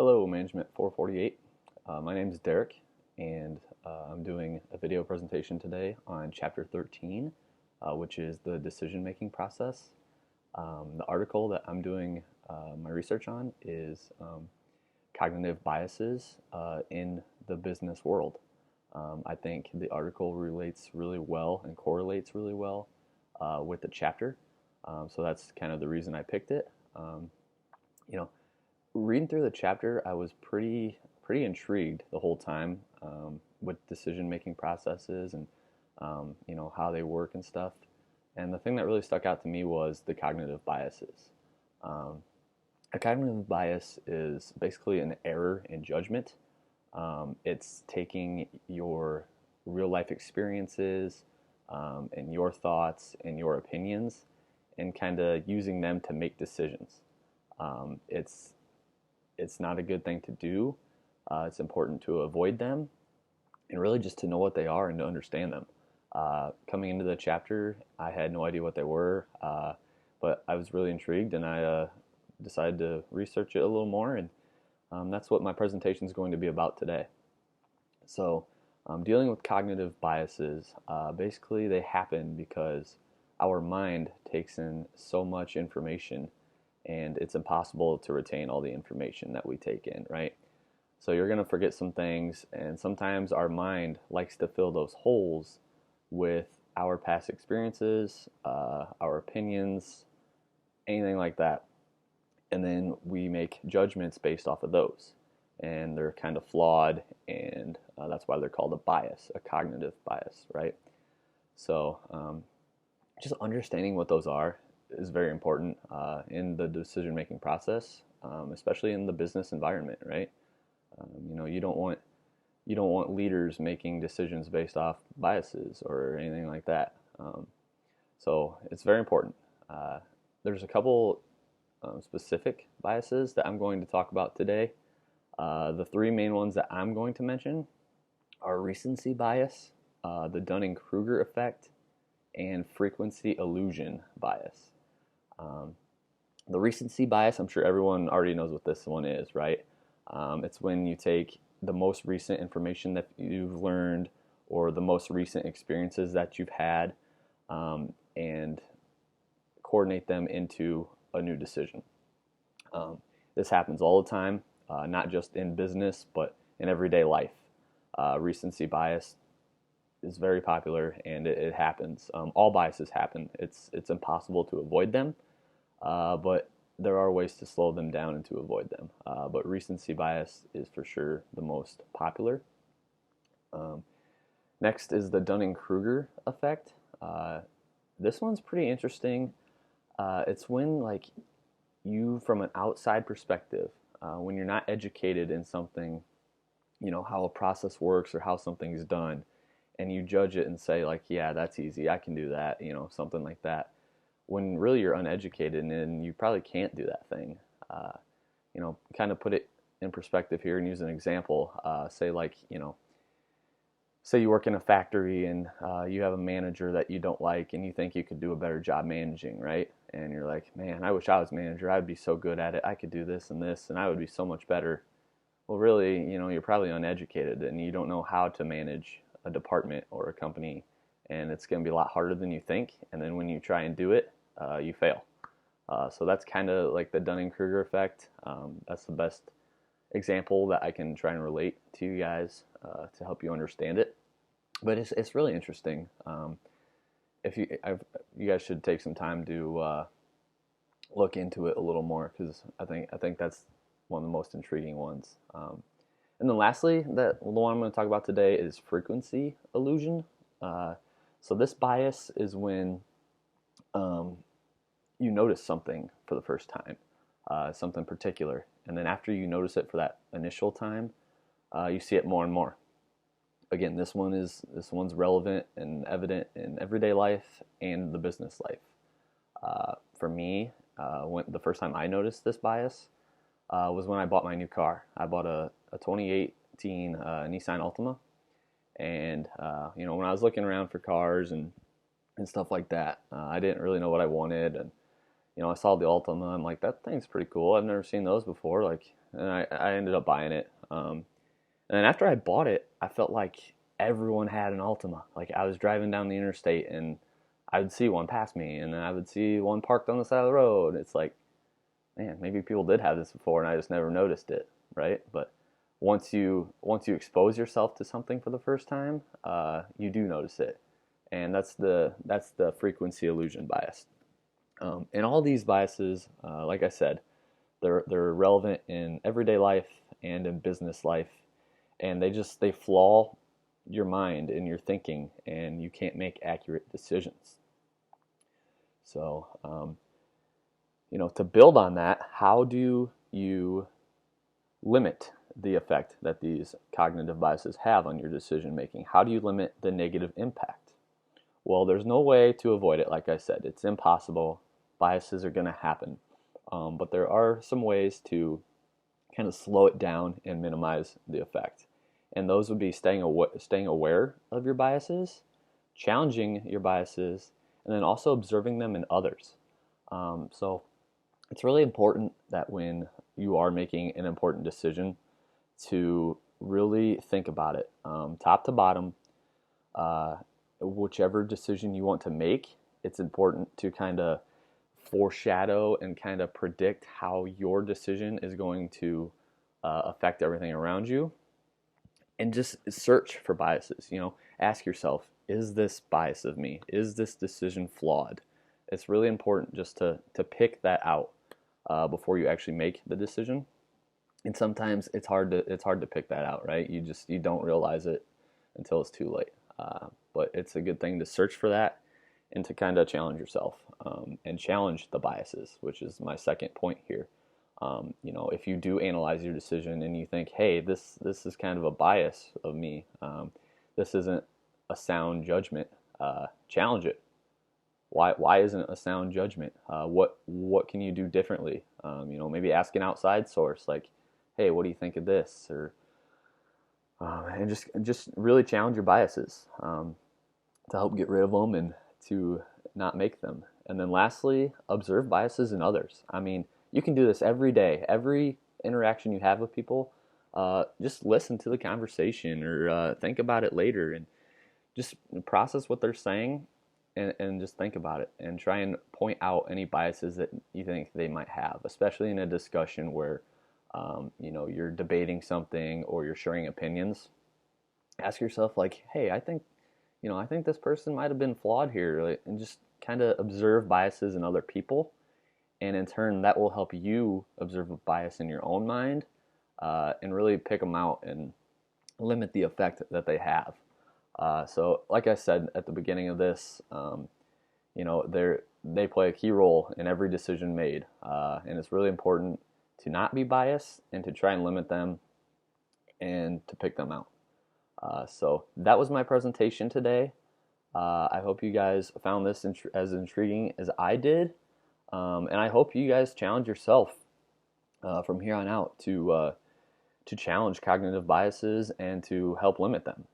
Hello, Management 448. My name is Derek, and I'm doing a video presentation today on Chapter 13, which is the decision-making process. The article that I'm doing my research on is cognitive biases in the business world. I think the article relates really well and correlates really well with the chapter, so that's kind of the reason I picked it. You know, Reading through the chapter, I was pretty intrigued the whole time with decision-making processes and how they work and stuff. And the thing that really stuck out to me was the cognitive biases. A cognitive bias is basically an error in judgment. It's taking your real-life experiences and your thoughts and your opinions and kind of using them to make decisions. It's not a good thing to do. It's important to avoid them and really just to know what they are and to understand them. Coming into the chapter, I had no idea what they were, but I was really intrigued and I decided to research it a little more, and that's what my presentation is going to be about today. So, dealing with cognitive biases, basically they happen because our mind takes in so much information and it's impossible to retain all the information that we take in, right? So you're going to forget some things, and sometimes our mind likes to fill those holes with our past experiences, our opinions, anything like that. And then we make judgments based off of those. And they're kind of flawed, and that's why they're called a bias, a cognitive bias, right? So just understanding what those are is very important in the decision-making process, especially in the business environment, right? You don't want leaders making decisions based off biases or anything like that. So it's very important. There's a couple specific biases that I'm going to talk about today. The three main ones that I'm going to mention are recency bias, the Dunning-Kruger effect, and frequency illusion bias. The recency bias, I'm sure everyone already knows what this one is, right? It's when you take the most recent information that you've learned or the most recent experiences that you've had and coordinate them into a new decision. This happens all the time, not just in business, but in everyday life. Recency bias is very popular, and it happens. All biases happen. It's impossible to avoid them, but there are ways to slow them down and to avoid them. But recency bias is for sure the most popular. Next is the Dunning-Kruger effect. This one's pretty interesting. It's when you, from an outside perspective, when you're not educated in something, how a process works or how something's done, and you judge it and say yeah, that's easy, I can do that, something like that. When really you're uneducated and you probably can't do that thing. Kind of put it in perspective here and use an example. Say you work in a factory and you have a manager that you don't like and you think you could do a better job managing, right? And you're like, man, I wish I was manager. I'd be so good at it. I could do this and I would be so much better. Well, really, you're probably uneducated and you don't know how to manage a department or a company, and it's going to be a lot harder than you think. And then when you try and do it, you fail. So that's kind of like the Dunning-Kruger effect. That's the best example that I can try and relate to you guys to help you understand it. But it's really interesting. If you guys should take some time to look into it a little more, because I think that's one of the most intriguing ones. And then lastly, the one I'm going to talk about today is frequency illusion. So this bias is when you notice something for the first time, something particular, and then after you notice it for that initial time, you see it more and more. Again, this one's relevant and evident in everyday life and the business life. For me, the first time I noticed this bias was when I bought my new car. I bought a 2018 Nissan Altima, and when I was looking around for cars and stuff like that, I didn't really know what I wanted, and I saw the Ultima. I'm like, that thing's pretty cool. I've never seen those before. Like, and I ended up buying it. And then after I bought it, I felt like everyone had an Ultima. Like I was driving down the interstate and I would see one pass me, and then I would see one parked on the side of the road. It's like, man, maybe people did have this before and I just never noticed it, right? But once you expose yourself to something for the first time, you do notice it, and that's the frequency illusion bias. And all these biases, like I said, they're relevant in everyday life and in business life, and they flaw your mind and your thinking, and you can't make accurate decisions. So, to build on that, how do you limit the effect that these cognitive biases have on your decision making? How do you limit the negative impact? Well, there's no way to avoid it. Like I said, it's impossible. Biases are going to happen. But there are some ways to kind of slow it down and minimize the effect. And those would be staying aware of your biases, challenging your biases, and then also observing them in others. So it's really important that when you are making an important decision to really think about it, top to bottom, whichever decision you want to make. It's important to kind of foreshadow and kind of predict how your decision is going to affect everything around you, and just search for biases. Ask yourself, is this bias of me? Is this decision flawed? It's really important just to pick that out before you actually make the decision. And sometimes it's hard to pick that out, right? You don't realize it until it's too late. But it's a good thing to search for that and to kind of challenge yourself and challenge the biases, which is my second point here. If you do analyze your decision and you think, hey, this is kind of a bias of me, this isn't a sound judgment, challenge it. Why isn't it a sound judgment? What can you do differently? Maybe ask an outside source, like, hey, what do you think of this? Or and just really challenge your biases to help get rid of them and to not make them. And then lastly, observe biases in others. I mean, you can do this every day. Every interaction you have with people, just listen to the conversation or think about it later and just process what they're saying and just think about it and try and point out any biases that you think they might have, especially in a discussion where you're debating something or you're sharing opinions. Ask yourself, like, hey, I think this person might have been flawed here, like, and just kind of observe biases in other people, and in turn that will help you observe a bias in your own mind and really pick them out and limit the effect that they have. So like I said at the beginning of this, they play a key role in every decision made, and it's really important to not be biased and to try and limit them and to pick them out. So that was my presentation today. I hope you guys found this as intriguing as I did, and I hope you guys challenge yourself from here on out to challenge cognitive biases and to help limit them.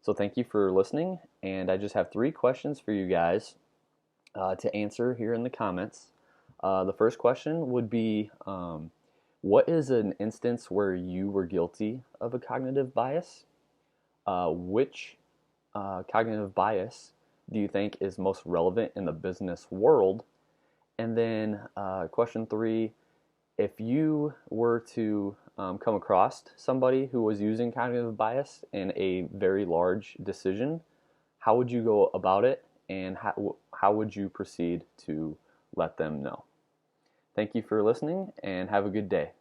So thank you for listening, and I just have 3 questions for you guys to answer here in the comments. The first question would be, what is an instance where you were guilty of a cognitive bias? Which cognitive bias do you think is most relevant in the business world? And then question 3, if you were to come across somebody who was using cognitive bias in a very large decision, how would you go about it, and how would you proceed to let them know? Thank you for listening, and have a good day.